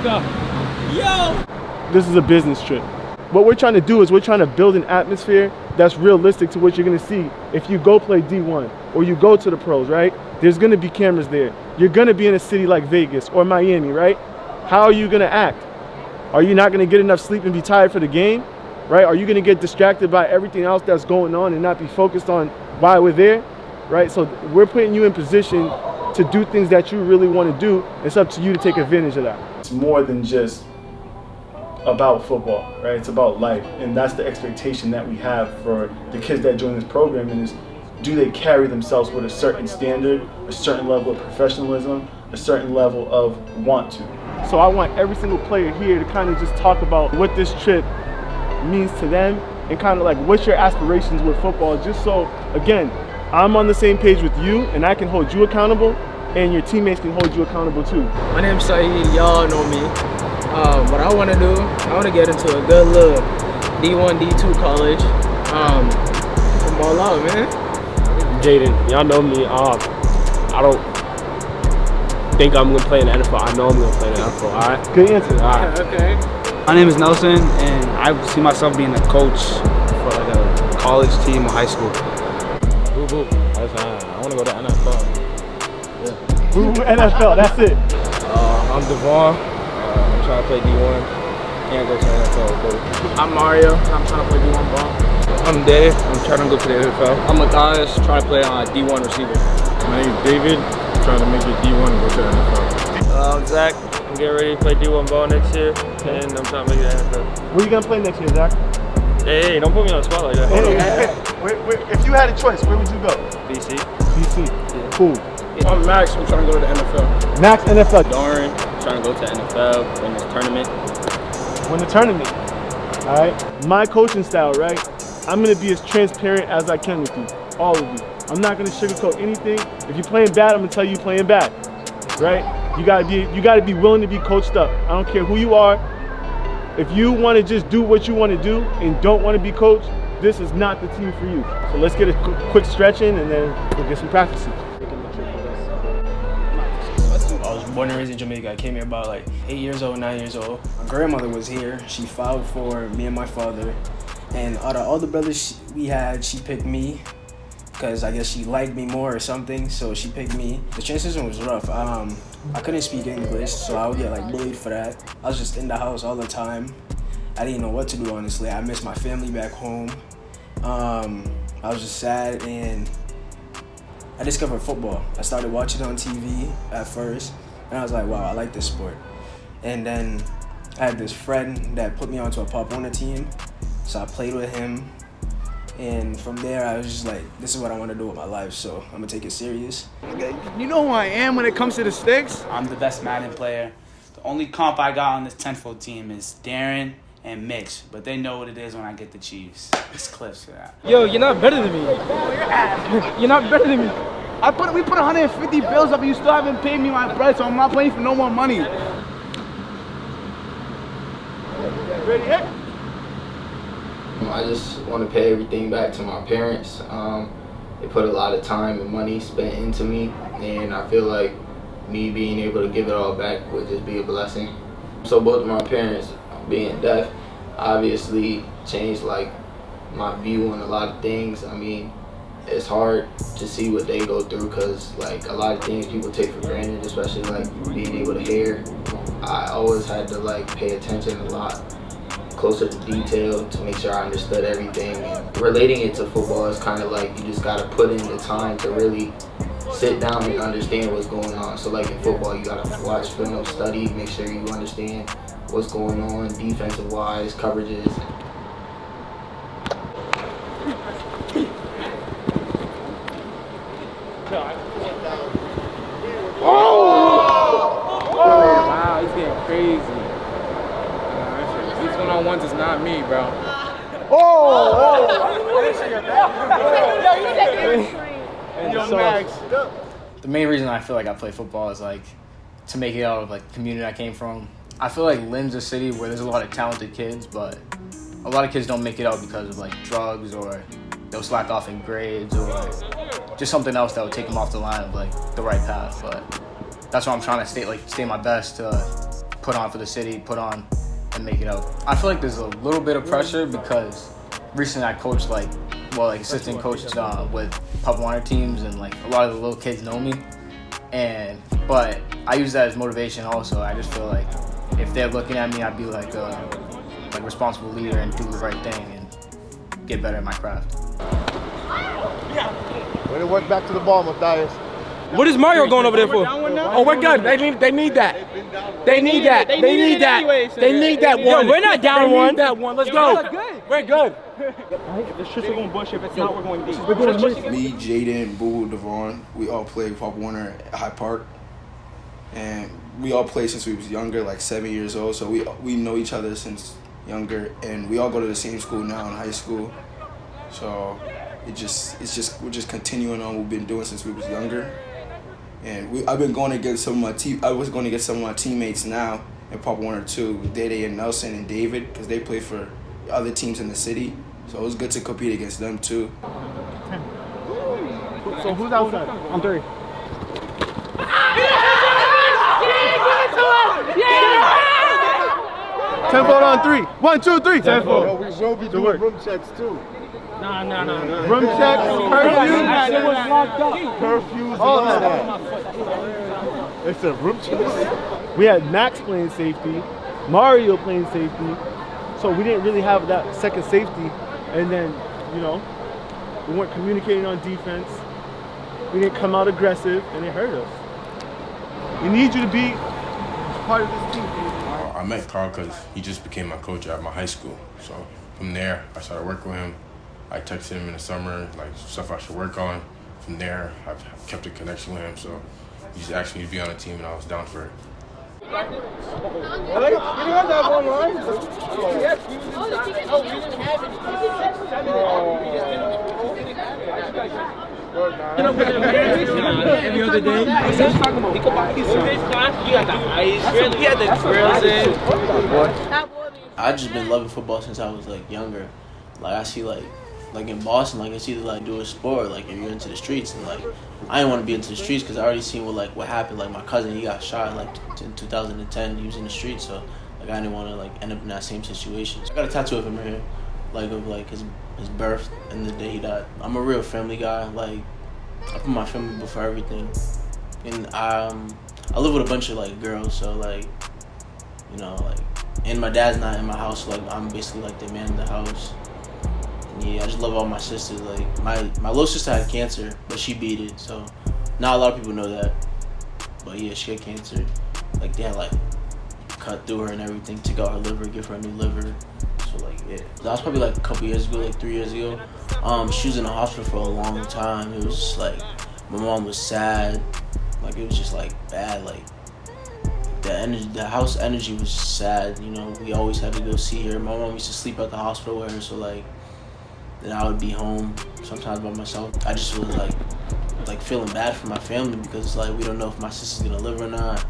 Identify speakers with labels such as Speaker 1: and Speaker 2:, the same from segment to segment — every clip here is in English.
Speaker 1: go. Yo!
Speaker 2: This is a business trip. What we're trying to do is we're trying to build an atmosphere that's realistic to what you're gonna see if you go play D1 or you go to the pros, right? There's gonna be cameras there. You're gonna be in a city like Vegas or Miami, right? How are you gonna act? Are you not gonna get enough sleep and be tired for the game, right? Are you gonna get distracted by everything else that's going on and not be focused on why we're there, right? So we're putting you in position to do things that you really wanna do. It's up to you to take advantage of that. It's more than just about football, right? It's about life, and that's the expectation that we have for the kids that join this program, and is do they carry themselves with a certain standard, a certain level of professionalism, a certain level of want to. So I want every single player here to kind of just talk about what this trip means to them and kind of like what's your aspirations with football, just so again I'm on the same page with you and I can hold you accountable and your teammates can hold you accountable too.
Speaker 1: My name's SYEED, y'all know me. What I want to do, I want to get into a good little D1, D2 college. And ball out, man.
Speaker 3: JAEDN, y'all know me. I don't think I'm gonna play in the NFL. I know I'm gonna play in the NFL. All right.
Speaker 2: Good answer.
Speaker 3: All right.
Speaker 1: Okay.
Speaker 4: My name is Nelson, and I see myself being a coach for like a college team or high school.
Speaker 5: Boo boo. I want to go to NFL.
Speaker 2: Yeah. Boo boo NFL. That's it.
Speaker 3: I'm DEVON. I'm trying to play D1. Can't go to the NFL. But
Speaker 1: I'm Mario. I'm trying to play D1 ball.
Speaker 3: I'm Dave. I'm trying to go to the NFL.
Speaker 6: I'm Matthias, trying to play on D1 receiver.
Speaker 5: My name is David. I'm trying to make it D1 and go to the NFL.
Speaker 7: I'm Zach. I'm getting ready to play D1 ball next year, and I'm trying to make it NFL.
Speaker 2: Where are you gonna play next year, Zach?
Speaker 7: Hey, don't put me on the spot like that.
Speaker 2: Hey, if you had a choice, where would you go?
Speaker 7: BC.
Speaker 2: BC. Yeah. Cool.
Speaker 6: I'm Max, I'm trying to go to the NFL.
Speaker 2: Max NFL.
Speaker 6: DARON, trying to go to the NFL, win this tournament.
Speaker 2: Win the tournament. All right. My coaching style, right? I'm gonna be as transparent as I can with you, all of you. I'm not gonna sugarcoat anything. If you're playing bad, I'm gonna tell you you're playing bad, right? You gotta be willing to be coached up. I don't care who you are. If you want to just do what you want to do and don't want to be coached, this is not the team for you. So let's get a quick stretch in and then we'll get some practicing.
Speaker 8: I was born and raised in Jamaica. I came here about like 8 years old, 9 years old. My grandmother was here. She filed for me and my father. And out of all the brothers we had, she picked me because I guess she liked me more or something, so she picked me. The transition was rough. I couldn't speak English, so I would get like bullied for that. I was just in the house all the time. I didn't know what to do, honestly. I missed my family back home. I was just sad, and I discovered football. I started watching it on TV at first, and I was like, wow, I like this sport. And then I had this friend that put me onto a Pop Warner team, so I played with him. And from there, I was just like, this is what I want to do with my life, so I'm going to take it serious.
Speaker 4: You know who I am when it comes to the sticks?
Speaker 9: I'm the best Madden player. The only comp I got on this Tenfold team is Darren and Mitch, but they know what it is when I get the Chiefs. It's Clips for that.
Speaker 1: Yo, you're not better than me. You're not better than me.
Speaker 4: We put 150 bills up and you still haven't paid me my bread, so I'm not playing for no more money.
Speaker 2: Ready, hit?
Speaker 10: I just want to pay everything back to my parents. They put a lot of time and money spent into me, and I feel like me being able to give it all back would just be a blessing. So both of my parents being deaf obviously changed like my view on a lot of things. I mean, it's hard to see what they go through because like a lot of things people take for granted, especially like being able to hear. I always had to like pay attention a lot closer to detail to make sure I understood everything. And relating it to football is kind of like you just got to put in the time to really sit down and understand what's going on. So like in football, you got to watch film, study, make sure you understand what's going on defensive wise, coverages.
Speaker 1: Wow, he's getting crazy. These one-on-ones is not me, bro.
Speaker 6: The main reason I feel like I play football is like to make it out of like the community I came from. I feel like Lynn's a city where there's a lot of talented kids, but a lot of kids don't make it out because of like drugs, or they'll slack off in grades, or just something else that would take them off the line of like the right path. But that's why I'm trying to stay my best to put on for the city, put on and make it out. I feel like there's a little bit of pressure because recently I coached assistant coached with Pop Warner teams, and like a lot of the little kids know me. But I use that as motivation also. I just feel like if they're looking at me, I'd be like a responsible leader and do the right thing and get better at my craft.
Speaker 11: Way to work back to the ball, Matthias.
Speaker 3: What is Mario going over there for? Oh, we're good. They need that. They need that. They need that. They need that one. Yo, we're not down one. That one. Let's go. We're good.
Speaker 2: If it's shit, we're going bush. If it's not, we're going deep. We're going bush.
Speaker 12: Me, JAEDN, Boo, DEVON, we all played Pop Warner at Hyde Park. And we all played since we was younger, like 7 years old. So we know each other since younger. And we all go to the same school now in high school. So we're just continuing on what we've been doing since we was younger. And I've been going against some of my I was going against some of my teammates now in Pop Warner too, Dede and Nelson and David, because they play for other teams in the city. So it was good to compete against them too.
Speaker 2: So who's outside? On 3. Tenfold on 3. 1, 2, 3. Tenfold.
Speaker 11: We will be doing room checks too.
Speaker 7: Nah.
Speaker 2: Room checks, curfews.
Speaker 7: It was locked up.
Speaker 11: Curfews, all of that. It's a room check.
Speaker 2: We had Max playing safety, Mario playing safety, so we didn't really have that second safety. And then, we weren't communicating on defense. We didn't come out aggressive, and it hurt us. We need you to be part of this team.
Speaker 5: I met Carl because he just became my coach at my high school. So from there, I started working with him. I texted him in the summer, like stuff I should work on. From there, I've kept a connection with him. So he just asked me to be on the team, and I was down for it.
Speaker 7: You didn't have that one line? Yes, you didn't have it. Every other day. He could buy his class. You got the ice. He had the grills in.
Speaker 13: I've just been loving football since I was like younger. Like I see like in Boston, like it's either like do a sport, like if you're into the streets, and like I didn't want to be into the streets because I already seen what happened. Like my cousin, he got shot like in 2010. He was in the streets, so like I didn't want to like end up in that same situation. So I got a tattoo of him right here, like of like his birth and the day he died. I'm a real family guy. Like I put my family before everything, and I live with a bunch of like girls, so like and my dad's not in my house, so like I'm basically like the man in the house. Yeah, I just love all my sisters. Like my little sister had cancer, but she beat it. So not a lot of people know that. But yeah, she had cancer. Like they had like cut through her and everything, took out her liver, give her a new liver. So like yeah, that was probably like a couple years ago, like 3 years ago. She was in the hospital for a long time. It was just like my mom was sad. Like it was just like bad. Like the house energy was just sad. We always had to go see her. My mom used to sleep at the hospital with her. So like. Then I would be home sometimes by myself. I just was like feeling bad for my family because like we don't know if my sister's gonna live or not.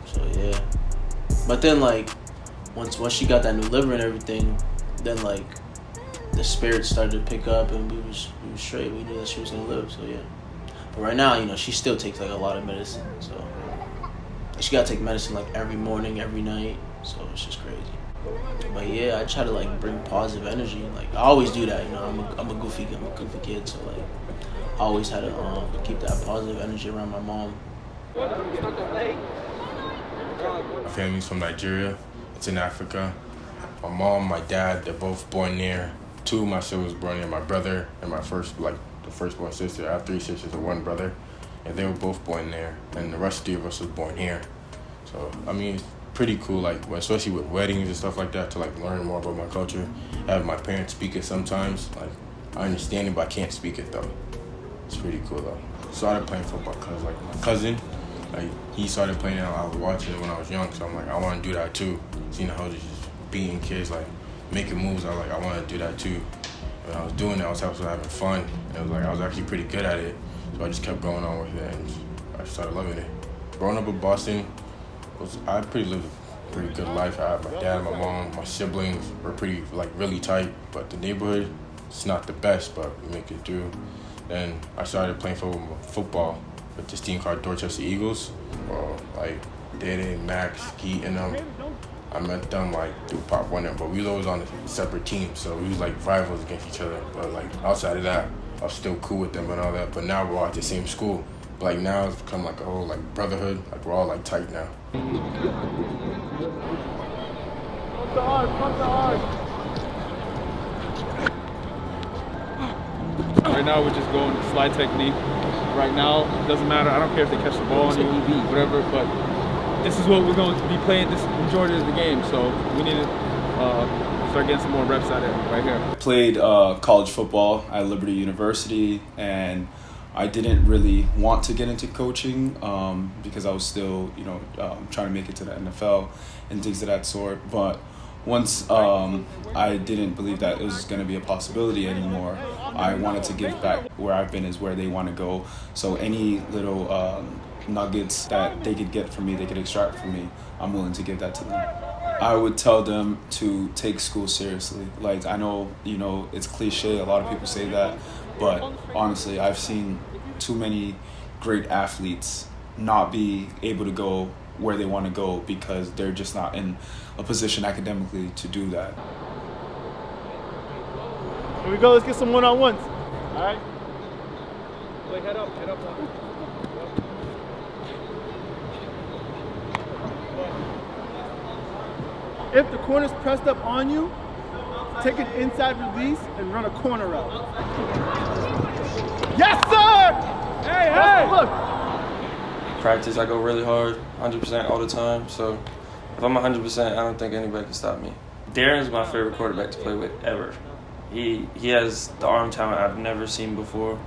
Speaker 13: So yeah. But then like once she got that new liver and everything, then like the spirits started to pick up and we was straight. We knew that she was gonna live. So yeah. But right now, she still takes like a lot of medicine. So she gotta take medicine like every morning, every night. So it's just crazy. But yeah, I try to like bring positive energy. Like I always do that, I'm a goofy kid, so like I always had to keep that positive energy around my mom.
Speaker 5: My family's from Nigeria. It's in Africa. My mom, my dad, they're both born there. 2 of my siblings were born there. My brother and the firstborn sister. I have 3 sisters and 1 brother, and they were both born there. And the rest 3 of us was born here. So I mean. Pretty cool, like especially with weddings and stuff like that, to like learn more about my culture. Have my parents speak it sometimes. Like I understand it, but I can't speak it though. It's pretty cool though. Started playing football because like my cousin, like he started playing it. I was watching it when I was young, so I'm like I want to do that too. Seeing how just beating kids, like making moves, I want to do that too. When I was doing it, I was also having fun. And it was like I was actually pretty good at it, so I just kept going on with it, and I started loving it. Growing up in Boston. I lived a pretty good life. I had my dad, my mom, my siblings were really tight, but the neighborhood, it's not the best, but we make it through. Then I started playing football with this team called Dorchester Eagles. Well, like DAEDN, Max, SKEETE, and I met them like through Pop One, but we was always on a separate team, so we was like rivals against each other. But like outside of that, I was still cool with them and all that. But now we're all at the same school. But like now it's become like a whole like brotherhood. Like we're all like tight now.
Speaker 14: Right now we're just going slide technique. Right now, it doesn't matter. I don't care if they catch the ball on you, whatever, but this is what we're going to be playing this majority of the game. So we need to start getting some more reps at it right here.
Speaker 15: I played college football at Liberty University, and I didn't really want to get into coaching because I was still, trying to make it to the NFL and things of that sort. But once I didn't believe that it was going to be a possibility anymore, I wanted to give back. Where I've been is where they want to go. So any little nuggets that they could get from me, they could extract from me, I'm willing to give that to them. I would tell them to take school seriously. Like, I know, it's cliche, a lot of people say that, but honestly, I've seen too many great athletes not be able to go where they want to go because they're just not in a position academically to do that.
Speaker 2: Here we go, let's get some one-on-ones. All right?
Speaker 14: Play head up.
Speaker 2: If the corner's pressed up on you, take an inside release and run a corner route. Yes, sir! Hey! Look!
Speaker 16: Practice, I go really hard, 100% all the time. So if I'm 100%, I don't think anybody can stop me. Darren's my favorite quarterback to play with ever. He has the arm talent I've never seen before.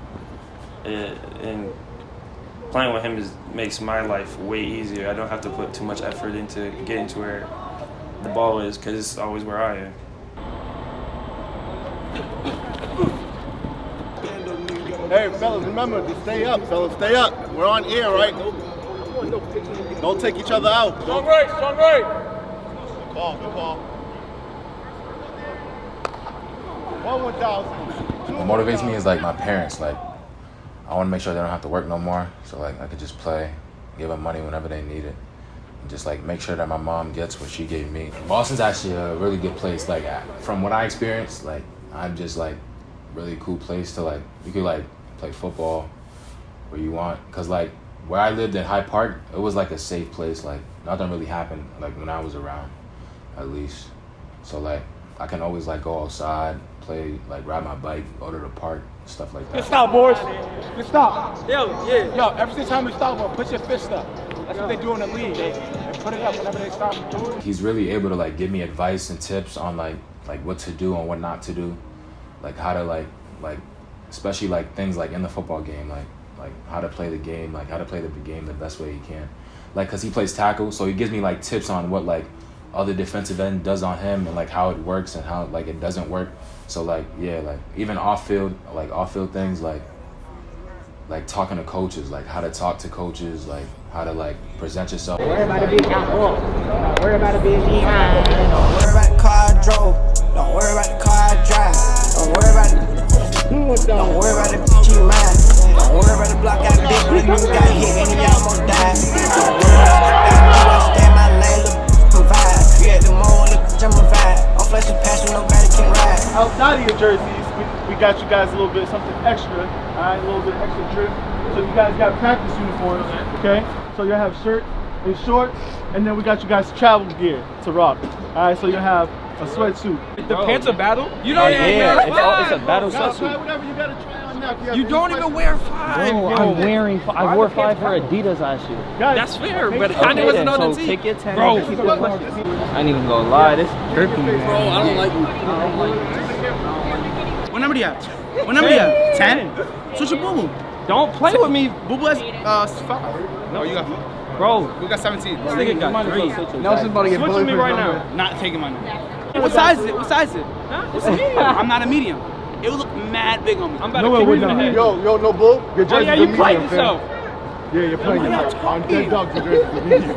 Speaker 16: And playing with him makes my life way easier. I don't have to put too much effort into getting to where the ball is because it's always where I am.
Speaker 11: Hey, fellas, remember to stay up, fellas. Stay up. We're on air, right? Don't take each other out.
Speaker 14: Strong right.
Speaker 11: Good call. One 1,000.
Speaker 17: What motivates me is like my parents. Like, I want to make sure they don't have to work no more. So like I could just play, give them money whenever they need it. And just like make sure that my mom gets what she gave me. Boston's actually a really good place. Like from what I experienced, like I'm just like really cool place to like, you could like play football where you want. Cause like where I lived in Hyde Park, it was like a safe place. Like nothing really happened like when I was around, at least. So like I can always like go outside, play, like ride my bike, go to the park, stuff like that.
Speaker 3: Good stop, boys. Good stop.
Speaker 14: Yo,
Speaker 3: every single time we stop, put your fist up. That's what they do in the league. They put it up whenever they stop.
Speaker 17: He's really able to like give me advice and tips on like what to do and what not to do, like how to like especially like things like in the football game, like how to play the game, like how to play the game the best way he can, like because he plays tackle, so he gives me like tips on what like other defensive end does on him and like how it works and how like it doesn't work. So like yeah, like even off field things like talking to coaches, like how to talk to coaches, like how to like present yourself.
Speaker 18: Don't worry about it being behind. Don't worry about the car I drove. Don't worry about the car I drive. Don't worry about the bitch you mine. Don't worry about the block I big when the niggas got hit and he almost died. Don't worry about the bitch you stay in my lane, look provide. You at the mall, look I'm a vibe. I'm flashing past when nobody can ride.
Speaker 2: Outside of your jerseys, we got you guys a little bit something extra. All right, a little bit extra drip. So you guys got practice uniforms, okay? So you'll have shirt and shorts, and then we got you guys travel gear to rock. All right, so you'll have a sweatsuit.
Speaker 14: The pants are battle? You
Speaker 8: Oh,
Speaker 14: don't
Speaker 8: yeah, it's a battle
Speaker 2: Try
Speaker 8: sweatsuit.
Speaker 2: whatever you gotta try on now.
Speaker 14: You don't even wear 5.
Speaker 8: Bro, I wore 5 for Adidas last year.
Speaker 14: That's fair, but I wasn't on the team.
Speaker 8: Take your 10.
Speaker 14: Bro,
Speaker 8: I ain't even gonna lie, this trippy, man.
Speaker 3: Bro, I don't like you. What number do you have? What number do you have? 10? Switch your boo-boo.
Speaker 8: Don't play with me.
Speaker 3: Boo-boo has 5. No, you got 5.
Speaker 8: Bro,
Speaker 3: we got 17.
Speaker 14: This nigga got 3.
Speaker 3: Nelson's about to get
Speaker 14: Switch with me right now.
Speaker 3: Not taking my number. What size is it? What size is it?
Speaker 14: Huh? It's a medium.
Speaker 3: I'm not a medium. It would look mad big on me.
Speaker 14: I'm about to kick you in the head.
Speaker 11: Yo, no bull. Your
Speaker 14: Oh
Speaker 11: jersey's
Speaker 14: yeah,
Speaker 11: a
Speaker 14: you
Speaker 11: medium,
Speaker 14: played
Speaker 11: fam.
Speaker 14: yourself.
Speaker 11: Yeah, you're playing yourself. On dead dogs, your jersey's a medium.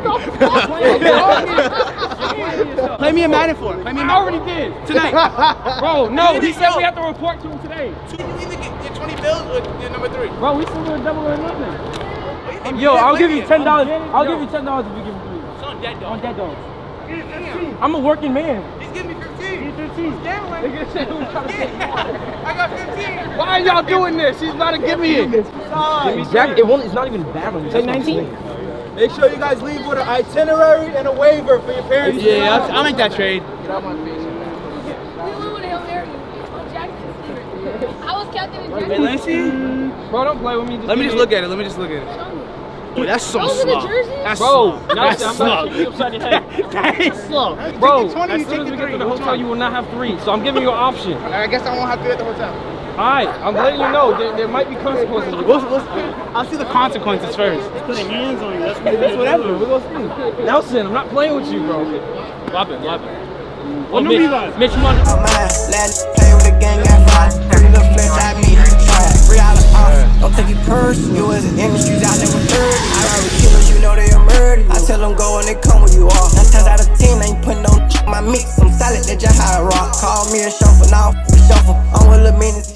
Speaker 3: Play me a Madden for it. Play me a
Speaker 14: I
Speaker 3: Madden.
Speaker 14: already did.
Speaker 3: Tonight.
Speaker 14: Bro, no, he said we have to report to him today.
Speaker 3: You either get your 20 bills or your number 3.
Speaker 14: Bro, we still doing double or nothing. Yo, I'll give you $10. I'll give you $10 if you give me 3.
Speaker 3: dead dogs. I'm a working man.
Speaker 7: Just give me 15.
Speaker 3: 15.
Speaker 7: I got 15.
Speaker 3: Why are y'all doing this? He's about to give me it. Exactly. It's not even bad when you say 19.
Speaker 19: Make sure you guys leave with an itinerary and a waiver for your parents.
Speaker 3: Yeah, I'll make that trade.
Speaker 20: I was captain in Jackson.
Speaker 3: Hey, let me see. Bro, don't play with me. Let me just look at it. Boy, that's so
Speaker 20: Those are the
Speaker 3: slow.
Speaker 20: jerseys?
Speaker 3: That's
Speaker 20: Bro,
Speaker 3: slow.
Speaker 20: no,
Speaker 3: That's
Speaker 20: I'm
Speaker 3: slow.
Speaker 20: not giving you upside your head.
Speaker 3: That is slow. Bro, as soon as we get to the hotel, you will not have 3. So I'm giving you an option.
Speaker 7: I guess I won't have to be at the hotel.
Speaker 3: Alright, I'm letting you know there might be consequences.
Speaker 19: I'll see the consequences first.
Speaker 3: Put your hands on you. That's whatever. We're gonna see. Nelson, I'm not playing with you, bro. Love it.
Speaker 19: What number you got?
Speaker 3: Mitch Money.
Speaker 18: I'm mad, let it play with the gang and fly. Every little flesh I meet, $3 off. Don't take it personal. You was in industries out there with 30. I ride with killers, you know they are murdered. I tell them go and they come when you off. 9 times out of 10, I ain't putting no my mix. I'm solid, that just how I rock. Call me a shuffle, now shuffle. I'm with a minute.